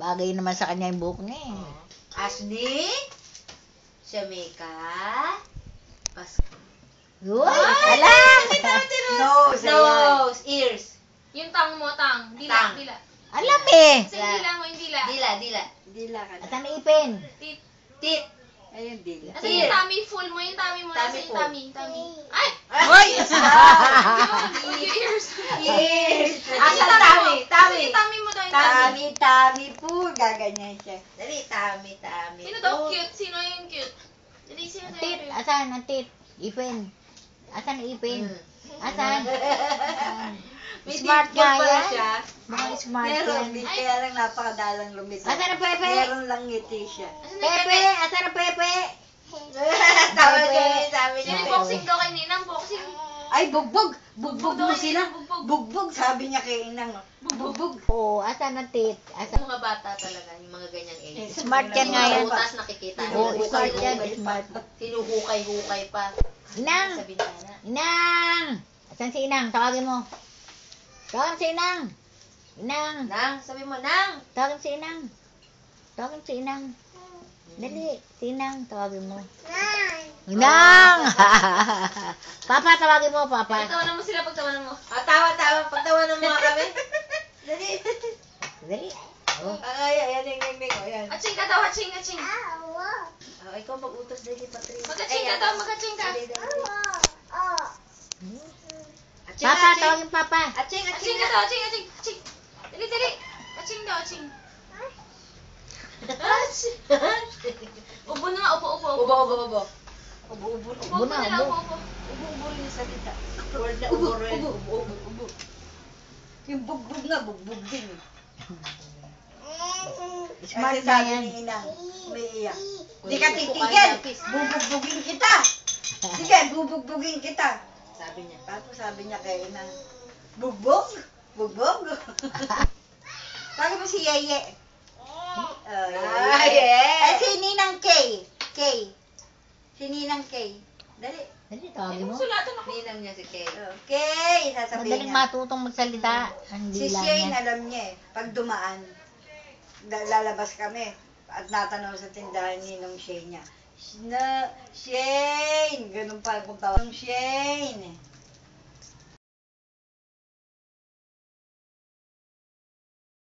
Bagay naman sa kanya yung buhok niya eh. Ashley? Shamika? Uy! Ala! Nose. Nose. Ears. Yung tang mo, tang. Dila, Tang. dila. Alam eh! Kasi yung dila mo, yung dila. Dila. Dila ka na. Asan ang ipin? Tit. Tit. Ayun, dila. Kasi yung tummy full mo, yung tummy mo. Tummy Kasi yung full. tummy. Ay! Hoy! Yung ears. Ears. Kasi Asan tummy? Kasi yung tummy mo daw yung tummy. Tami po. Gaganyan siya. Dali, tummy. Sino daw cute? Sino yung cute? Dali, sino Ang daw tit! yung cute? Asan ang tit? Ipin. Asan ang ipin? Asan? May Smart tit nga pala yan. siya. Mga smart Meron yan. din. Kaya lang napakadalang lumitaw. Asan ang Pepe? Meron lang ngiti siya. Asan yung Pepe! Asan ang Pepe? Tama siya yung sabi niya. Sino yung boxing daw kay Ninang? Boxing. Ay, bugbog! Bugbog mo daw sila. yun, bugbog. Bugbog, sabi niya kay Inang. Bugbog. Oo, asan ang tit? Yung Asan? mga bata talaga, yung mga ganyang age. Smart yan nga yan. Butas nakikita. Oo, smart yan. Hinuhukay-hukay pa. Smart. Hinuhukay-hukay pa. Inang! Sa bintana. Inang! Asan si Inang? Tawagin mo. Tawagin si Inang. Inang! Nang, sabi mo, Nang! Tawagin si Inang. Tawagin si Inang. Dali, si Inang, tawagin mo. Inang! Papa, tawagin mo, Papa. Pagtawanan mo sila, pagtawanan mo. Tawa-tawa, pagtawanan mo nga kami. Dali. Dali. Oh. Ayan, ayan. Aching ka daw, aching. Ikaw mag-utos dali, Patricia. Mag-aching ka daw, mag-aching ka. Papa, tawagin Papa. Aching. Aching ka daw, aching. Dali. Aching daw, aching. Ubo na nga, ubo. Ubo. Ubo na, nila, ubo. ubo. Ubo yung salita. Word na Ubo, ubo rin. ubo. Yung bugbog nga, bugbog din. Smart Kasi na sabi yan. ni Inang, umiiyak. Di Uy, ka upo titigil. ka, Pis. Bubugbugin kita. Sige, bubugbugin kita. Sabi niya. Tapos sabi niya kay Inang, bugbog? Sabi mo si Yeye. Ah, yeah. Ay, si Ninang Kay. Si Ninang Kay. Dali. Dali, tawagin mo. Sulatan ako. Ninang niya si Kay. Kay, sasabihin Madaling niya. matutong magsalita. Ang Si dila Shane, niya. alam niya eh. Pag dumaan, lalabas kami. At natanong sa tindahan ni nung Shane niya. Shane! Ganun pa kung tawag. Shane!